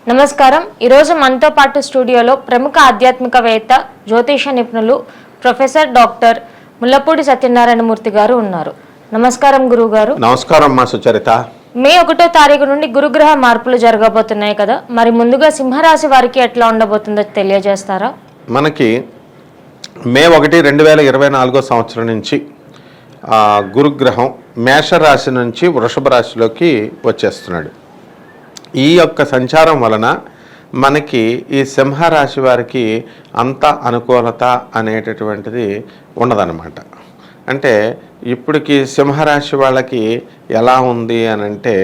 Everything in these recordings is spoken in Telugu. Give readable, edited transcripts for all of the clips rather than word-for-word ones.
నమస్కారం. ఈరోజు మనతో పాటు స్టూడియోలో ప్రముఖ ఆధ్యాత్మికవేత్త జ్యోతిష నిపుణులు ప్రొఫెసర్ డాక్టర్ ముల్లపూడి సత్యనారాయణమూర్తి గారు ఉన్నారు. నమస్కారం గురువు గారు. నమస్కారం మా సుచరిత. మే 1వ తారీఖు నుండి గురుగ్రహ మార్పులు జరగబోతున్నాయి కదా, మరి ముందుగా సింహరాశి వారికి ఎట్లా ఉండబోతుందో తెలియజేస్తారా? మనకి మే 1, 2024 సంవత్సరం నుంచి గురుగ్రహం మేషరాశి నుంచి వృషభ రాశిలోకి వచ్చేస్తున్నాడు. ఈ యొక్క సంచారం వలన మనకి ఈ సింహరాశి వారికి అంత అనుకూలత అనేటటువంటిది ఉండదన్నమాట. అంటే ఇప్పటికి సింహరాశి వాళ్ళకి ఎలా ఉంది అని అంటే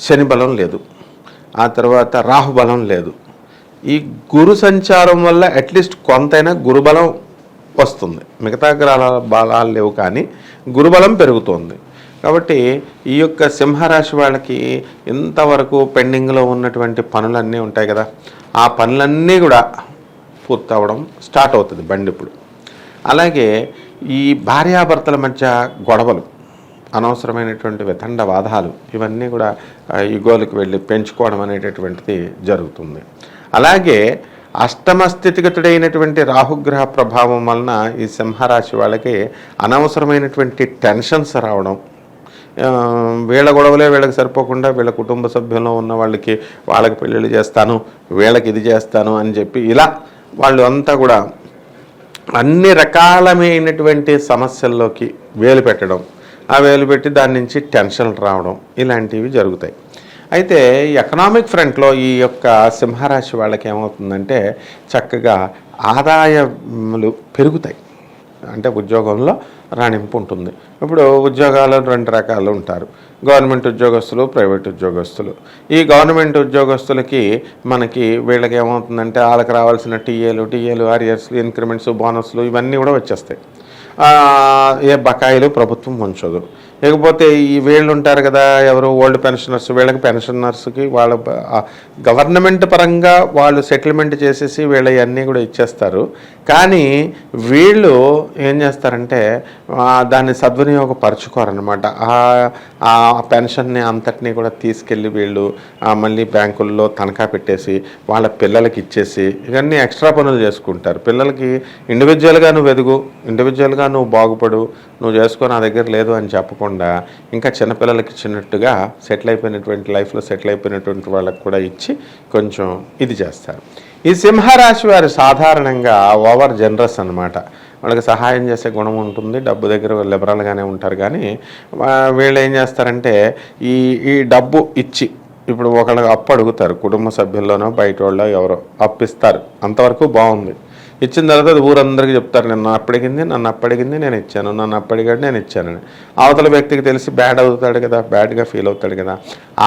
శని బలం లేదు, ఆ తర్వాత రాహుబలం లేదు. ఈ గురు సంచారం వల్ల అట్లీస్ట్ కొంతైనా గురుబలం వస్తుంది. మిగతా గ్రహాల బలాలు లేవు కానీ గురుబలం పెరుగుతుంది. కాబట్టి ఈ యొక్క సింహరాశి వాళ్ళకి ఇంతవరకు పెండింగ్లో ఉన్నటువంటి పనులన్నీ ఉంటాయి కదా, ఆ పనులన్నీ కూడా పూర్తవడం స్టార్ట్ అవుతుంది బండి ఇప్పుడు. అలాగే ఈ భార్యాభర్తల మధ్య గొడవలు, అనవసరమైనటువంటి వితండవాదాలు ఇవన్నీ కూడా యుగోలకు వెళ్ళి పెంచుకోవడం అనేటటువంటిది జరుగుతుంది. అలాగే అష్టమ స్థితిగతుడైనటువంటి రాహుగ్రహ ప్రభావం వలన ఈ సింహరాశి వాళ్ళకి అనవసరమైనటువంటి టెన్షన్స్ రావడం, వీళ్ళ గొడవలే వీళ్ళకి సరిపోకుండా వీళ్ళ కుటుంబ సభ్యుల్లో ఉన్న వాళ్ళకి పెళ్ళిళ్ళు చేస్తాను, వీళ్ళకి ఇది చేస్తాను అని చెప్పి ఇలా వాళ్ళు అంతా కూడా అన్ని రకాలమైనటువంటి సమస్యల్లోకి వేలు పెట్టడం, ఆ వేలు పెట్టి దాని నుంచి టెన్షన్లు రావడం ఇలాంటివి జరుగుతాయి. అయితే ఎకనామిక్ ఫ్రంట్లో ఈ యొక్క సింహరాశి వాళ్ళకి ఏమవుతుందంటే చక్కగా ఆదాయములు పెరుగుతాయి. అంటే ఉద్యోగంలో రాణింపు ఉంటుంది. ఇప్పుడు ఉద్యోగాలు 2 రకాలు ఉంటారు, గవర్నమెంట్ ఉద్యోగస్తులు, ప్రైవేట్ ఉద్యోగస్తులు. ఈ గవర్నమెంట్ ఉద్యోగస్తులకి మనకి వీళ్ళకి ఏమవుతుందంటే వాళ్ళకి రావాల్సిన టీఏలు, ఆరియర్స్లు, ఇంక్రిమెంట్స్, బోనస్లు ఇవన్నీ కూడా వచ్చేస్తాయి. ఏ బకాయిలు ప్రభుత్వం ఉంచదు. లేకపోతే ఈ వీళ్ళు ఉంటారు కదా, ఎవరు ఓల్డ్ పెన్షనర్స్, వీళ్ళకి పెన్షనర్స్కి వాళ్ళ గవర్నమెంట్ పరంగా వాళ్ళు సెటిల్మెంట్ చేసేసి వీళ్ళవన్నీ కూడా ఇచ్చేస్తారు. కానీ వీళ్ళు ఏం చేస్తారంటే దాన్ని సద్వినియోగపరచుకోరనమాట. ఆ పెన్షన్ని అంతటినీ కూడా తీసుకెళ్ళి వీళ్ళు మళ్ళీ బ్యాంకుల్లో తనఖా పెట్టేసి వాళ్ళ పిల్లలకి ఇచ్చేసి ఇవన్నీ ఎక్స్ట్రా పనులు చేసుకుంటారు. పిల్లలకి ఇండివిజువల్గా నువ్వు ఎదుగు, ఇండివిజువల్గా నువ్వు బాగుపడు, నువ్వు చేసుకో, నా దగ్గర లేదు అని చెప్పకుండా ఇంకా చిన్నపిల్లలకి ఇచ్చినట్టుగా లైఫ్లో సెటిల్ అయిపోయినటువంటి వాళ్ళకి కూడా ఇచ్చి కొంచెం ఇది చేస్తారు. ఈ సింహరాశి వారు సాధారణంగా ఓవర్ జనరస్ అన్నమాట. వాళ్ళకి సహాయం చేసే గుణం ఉంటుంది, డబ్బు దగ్గర లిబరల్గానే ఉంటారు. కానీ వీళ్ళు ఏం చేస్తారంటే ఈ డబ్బు ఇచ్చి ఇప్పుడు ఒకళ్ళకి అప్పు అడుగుతారు, కుటుంబ సభ్యుల్లోనో బయట వాళ్ళో ఎవరో అప్పిస్తారు, అంతవరకు బాగుంది. ఇచ్చిన తర్వాత అది ఊరందరికీ చెప్తారు, నన్ను అప్పడిగింది నేను ఇచ్చాను, నన్ను అప్పడిగాడు నేను ఇచ్చానని. అవతల వ్యక్తికి తెలిసి బ్యాడ్గా ఫీల్ అవుతాడు కదా.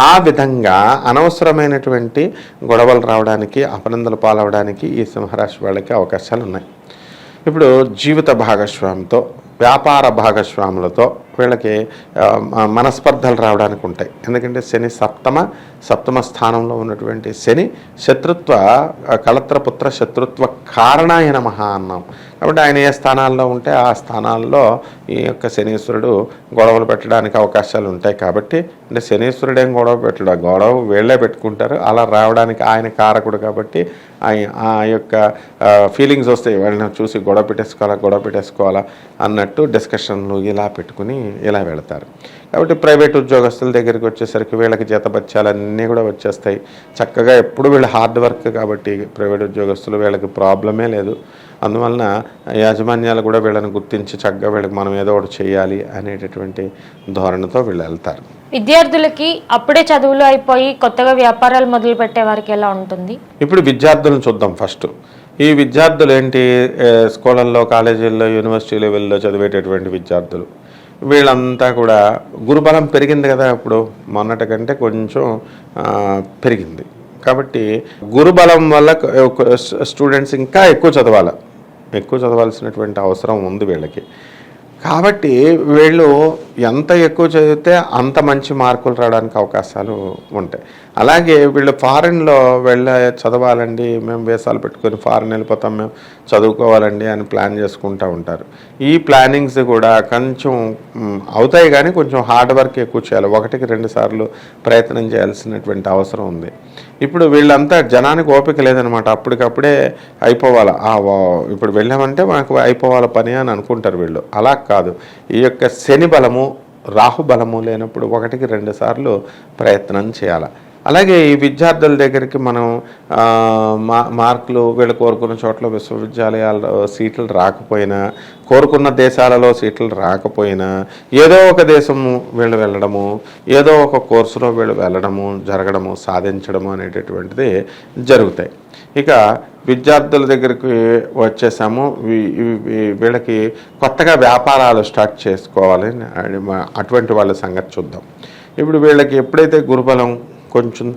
ఆ విధంగా అనవసరమైనటువంటి గొడవలు రావడానికి, అపనందలు పాలవడానికి ఈ సింహరాశి వాళ్ళకి అవకాశాలు ఉన్నాయి. ఇప్పుడు జీవిత భాగస్వామితో, వ్యాపార భాగస్వాములతో వీళ్ళకి మనస్పర్ధలు రావడానికి ఉంటాయి. ఎందుకంటే శని సప్తమ స్థానంలో ఉన్నటువంటి శని కళత్రపుత్ర శత్రుత్వ కారణాయ నమః అన్నాం. కాబట్టి ఆయన ఏ స్థానాల్లో ఉంటే ఆ స్థానాల్లో ఈ యొక్క శనీశ్వరుడు గొడవలు పెట్టడానికి అవకాశాలు ఉంటాయి. కాబట్టి అంటే శనీశ్వరుడు ఏం గొడవ వీళ్ళే పెట్టుకుంటారు. అలా రావడానికి ఆయన కారకుడు కాబట్టి ఆ యొక్క ఫీలింగ్స్ వస్తాయి, వాళ్ళని చూసి గొడవ పెట్టేసుకోవాలా అన్నట్టు డిస్కషన్లు ఇలా పెట్టుకుని ఇలా వెళతారు. కాబట్టి ప్రైవేట్ ఉద్యోగస్తుల దగ్గరికి వచ్చేసరికి వీళ్ళకి జీతభత్యాలన్నీ కూడా వచ్చేస్తాయి. చక్కగా ఎప్పుడు వీళ్ళు హార్డ్ వర్క్ కాబట్టి ప్రైవేట్ ఉద్యోగస్తులు వీళ్ళకి ప్రాబ్లమే లేదు. అందువలన యాజమాన్యాలు కూడా వీళ్ళని గుర్తించి చక్కగా వీళ్ళకి మనం ఏదో ఒకటి చేయాలి అనేటటువంటి ధోరణితో వీళ్ళు వెళ్తారు. విద్యార్థులకి అప్పుడే చదువులు అయిపోయి కొత్తగా వ్యాపారాలు మొదలు పెట్టే వారికి ఎలా ఉంటుంది? ఇప్పుడు విద్యార్థులను చూద్దాం. ఫస్ట్ ఈ విద్యార్థులు ఏంటి, స్కూళ్ళల్లో, కాలేజీల్లో, యూనివర్సిటీ లెవెల్లో చదివేటటువంటి విద్యార్థులు వీళ్ళంతా కూడా గురుబలం పెరిగింది కదా. ఇప్పుడు మొన్నటి కంటే కొంచెం పెరిగింది. కాబట్టి గురుబలం వల్ల స్టూడెంట్స్ ఇంకా ఎక్కువ చదవాల్సినటువంటి అవసరం ఉంది వీళ్ళకి. కాబట్టి వీళ్ళు ఎంత ఎక్కువ చదివితే అంత మంచి మార్కులు రావడానికి అవకాశాలు ఉంటాయి. అలాగే వీళ్ళు ఫారెన్లో చదవాలండి, మేము వేసాలు పెట్టుకొని ఫారెన్ వెళ్ళిపోతాం, మేము చదువుకోవాలండి అని ప్లాన్ చేసుకుంటూ ఉంటారు. ఈ ప్లానింగ్స్ కూడా కొంచెం అవుతాయి కానీ కొంచెం హార్డ్ వర్క్ ఎక్కువ చేయాలి. 1-2 సార్లు ప్రయత్నం చేయాల్సినటువంటి అవసరం ఉంది. ఇప్పుడు వీళ్ళంతా జనానికి ఓపిక లేదనమాట, అప్పటికప్పుడే అయిపోవాలి, ఇప్పుడు వెళ్ళామంటే మనకు అయిపోవాలి పని అని అనుకుంటారు వీళ్ళు. అలా కాదు, ఈ యొక్క శని బలము రాహు బలము లేనప్పుడు 1-2 సార్లు ప్రయత్నం చేయాలి. అలాగే ఈ విద్యార్థుల దగ్గరికి మనం మార్కులు వీళ్ళు కోరుకున్న చోట్ల విశ్వవిద్యాలయాల్లో సీట్లు రాకపోయినా, కోరుకున్న దేశాలలో సీట్లు రాకపోయినా, ఏదో ఒక దేశము వీళ్ళు వెళ్ళడము, ఏదో ఒక కోర్సులో వీళ్ళు వెళ్ళడము, జరగడము, సాధించడము అనేటటువంటిది జరుగుతాయి. ఇక విద్యార్థుల దగ్గరికి వచ్చేసాము, వీళ్ళకి కొత్తగా వ్యాపారాలు స్టార్ట్ చేసుకోవాలి, అటువంటి వాళ్ళ సంగతి చూద్దాం. ఇప్పుడు వీళ్ళకి ఎప్పుడైతే గురుబలం కొంచెం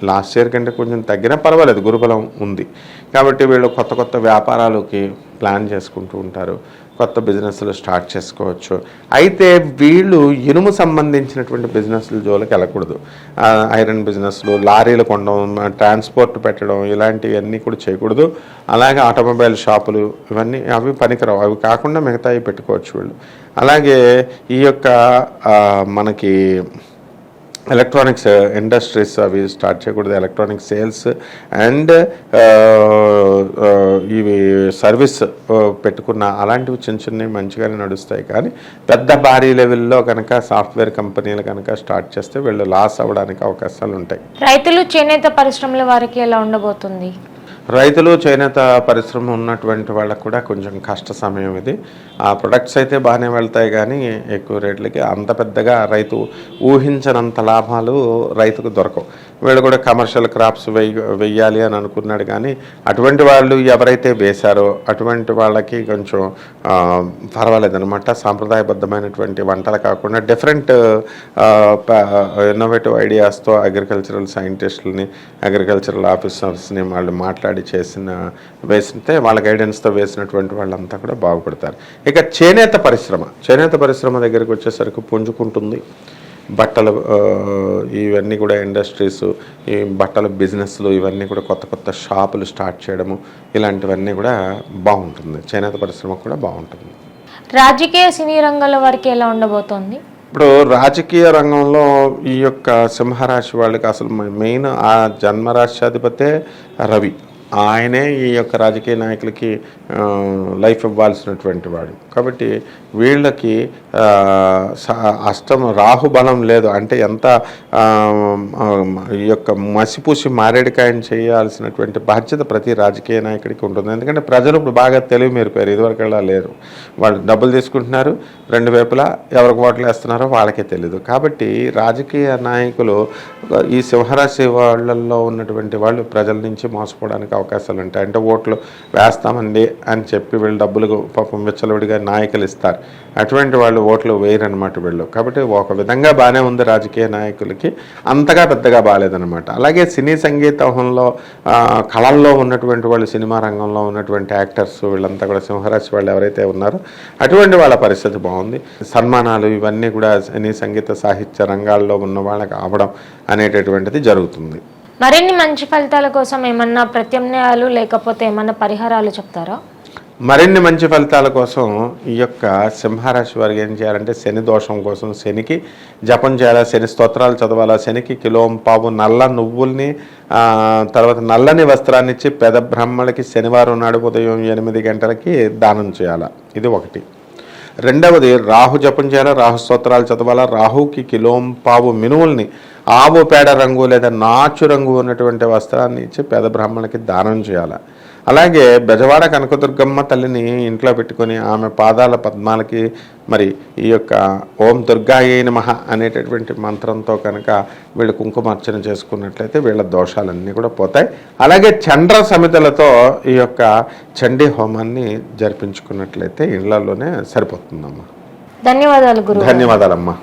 లాస్ట్ ఇయర్ కంటే కొంచెం తగ్గినా పర్వాలేదు, గురుబలం ఉంది కాబట్టి వీళ్ళు కొత్త వ్యాపారాలకి ప్లాన్ చేసుకుంటూ ఉంటారు, కొత్త బిజినెస్లు స్టార్ట్ చేసుకోవచ్చు. అయితే వీళ్ళు ఇనుము సంబంధించినటువంటి బిజినెస్ల జోలికి వెళ్ళకూడదు. ఐరన్ బిజినెస్లు, లారీలు కొనడం, ట్రాన్స్పోర్ట్ పెట్టడం, ఇలాంటివన్నీ కూడా చేయకూడదు. అలాగే ఆటోమొబైల్ షాపులు, ఇవన్నీ అవి పనికిరావు. అవి కాకుండా మిగతావి పెట్టుకోవచ్చు వీళ్ళు. అలాగే ఈ యొక్క మనకి ఎలక్ట్రానిక్స్ ఇండస్ట్రీస్ అవి స్టార్ట్ చేయకూడదు. ఎలక్ట్రానిక్ సేల్స్ అండ్ ఇవి సర్వీస్ పెట్టుకున్న అలాంటివి చిన్నవి మంచిగానే నడుస్తాయి. కానీ పెద్ద భారీ లెవెల్లో కనుక సాఫ్ట్వేర్ కంపెనీలు కనుక స్టార్ట్ చేస్తే వీళ్ళు లాస్ అవ్వడానికి అవకాశాలు ఉంటాయి. రైతులు, చేనేత పరిశ్రమల వారికి ఎలా ఉండబోతుంది? రైతులు, చేనేత పరిశ్రమ ఉన్నటువంటి వాళ్ళకు కూడా కొంచెం కష్ట సమయం ఇది. ఆ ప్రొడక్ట్స్ అయితే బాగానే వెళ్తాయి కానీ ఎక్కువ రేట్లకి అంత పెద్దగా రైతు ఊహించనంత లాభాలు రైతుకు దొరకవు. వీళ్ళు కూడా కమర్షియల్ క్రాప్స్ వెయ్యాలి అని అనుకున్నాడు కానీ అటువంటి వాళ్ళు ఎవరైతే వేశారో అటువంటి వాళ్ళకి కొంచెం పర్వాలేదనమాట. సాంప్రదాయబద్ధమైనటువంటి వంటలు కాకుండా డిఫరెంట్ ఇన్నోవేటివ్ ఐడియాస్తో అగ్రికల్చరల్ సైంటిస్టులని, అగ్రికల్చరల్ ఆఫీసర్స్ని వాళ్ళు మాట్లాడి వేసితే వాళ్ళ గైడెన్స్తో వేసినటువంటి వాళ్ళంతా కూడా బాగుపడతారు. ఇక చేనేత పరిశ్రమ దగ్గరికి వచ్చేసరికి పుంజుకుంటుంది. బట్టలు ఇవన్నీ కూడా ఇండస్ట్రీస్, ఈ బట్టల బిజినెస్లు ఇవన్నీ కూడా కొత్త షాపులు స్టార్ట్ చేయడము, ఇలాంటివన్నీ కూడా బాగుంటుంది. చేనేత పరిశ్రమ కూడా బాగుంటుంది. రాజకీయ, సినీ రంగాల వారికి ఎలా ఉండబోతోంది? ఇప్పుడు రాజకీయ రంగంలో ఈ యొక్క సింహరాశి వాళ్ళకి అసలు మెయిన్ ఆ జన్మరాశ్యాధిపతే రవి. ఆయనే ఈ యొక్క రాజకీయ నాయకులకి లైఫ్ ఇవ్వాల్సినటువంటి వాడు. కాబట్టి వీళ్ళకి అష్టమ రాహు బలం లేదు అంటే ఎంత ఈ యొక్క మసిపూసి మారేడికాయని చేయాల్సినటువంటి బాధ్యత ప్రతి రాజకీయ నాయకుడికి ఉంటుంది. ఎందుకంటే ప్రజలు ఇప్పుడు బాగా తెలివి మీరిపోయారు, ఇదివరకల్లా లేరు. వాళ్ళు డబ్బులు తీసుకుంటున్నారు, 2 వైపులా ఎవరికి ఓట్లు వేస్తున్నారో వాళ్ళకే తెలియదు. కాబట్టి రాజకీయ నాయకులు ఈ సింహరాశి వాళ్ళల్లో ఉన్నటువంటి వాళ్ళు ప్రజల నుంచి మోసపోవడానికి అవకాశాలు ఉంటాయి. అంటే ఓట్లు వేస్తామండి అని చెప్పి వీళ్ళు డబ్బులు పాపం విచ్చలవిడిగా నాయకులు ఇస్తారు. అటువంటి వాళ్ళు ఓట్లు వేయరనమాట వీళ్ళు. కాబట్టి ఒక విధంగా బాగానే ఉంది రాజకీయ నాయకులకి, అంతగా పెద్దగా బాగాలేదనమాట. అలాగే సినీ సంగీతంలో కళల్లో ఉన్నటువంటి వాళ్ళు, సినిమా రంగంలో ఉన్నటువంటి యాక్టర్స్ వీళ్ళంతా కూడా సింహరాశి వాళ్ళు ఎవరైతే ఉన్నారో అటువంటి వాళ్ళ పరిస్థితి బాగుంది. సన్మానాలు ఇవన్నీ కూడా సినీ సంగీత సాహిత్య రంగాల్లో ఉన్న వాళ్ళకి అవ్వడం అనేటటువంటిది జరుగుతుంది. మరిన్ని మంచి ఫలితాల కోసం ఏమన్నా ప్రత్యామ్నాయాలు లేకపోతే ఏమన్నా పరిహారాలు చెప్తారా? మరిన్ని మంచి ఫలితాల కోసం ఈ యొక్క సింహరాశి వారికి ఏం చేయాలంటే శని దోషం కోసం శనికి జపం చేయాలా, శని స్తోత్రాలు చదవాలా, శనికి కిలోంపావు నల్ల నువ్వుల్ని తర్వాత నల్లని వస్త్రాన్ని ఇచ్చి పెద బ్రహ్మలకి శనివారం నాడు ఉదయం 8 గంటలకి దానం చేయాలా. ఇది ఒకటి. రెండవది రాహు జపం చేయాలా, రాహు స్తోత్రాలు చదవాలా, రాహుకి కిలోంపావు మినువుల్ని ఆవు పేడ రంగు లేదా నాచు రంగు ఉన్నటువంటి వస్త్రాన్ని ఇచ్చి పేద బ్రాహ్మణులకి దానం చేయాలి. అలాగే బెజవాడ కనకదుర్గమ్మ తల్లిని ఇంట్లో పెట్టుకొని ఆమె పాదాల పద్మాలకి మరి ఈ యొక్క ఓం దుర్గాయే నమః అనేటటువంటి మంత్రంతో కనుక వీళ్ళు కుంకుమార్చన చేసుకున్నట్లయితే వీళ్ళ దోషాలన్నీ కూడా పోతాయి. అలాగే చండ్ర సమితులతో ఈ యొక్క చండీ హోమాన్ని జరిపించుకున్నట్లయితే ఇళ్లలోనే సరిపోతుందమ్మా. ధన్యవాదాలు గురువు. ధన్యవాదాలమ్మా.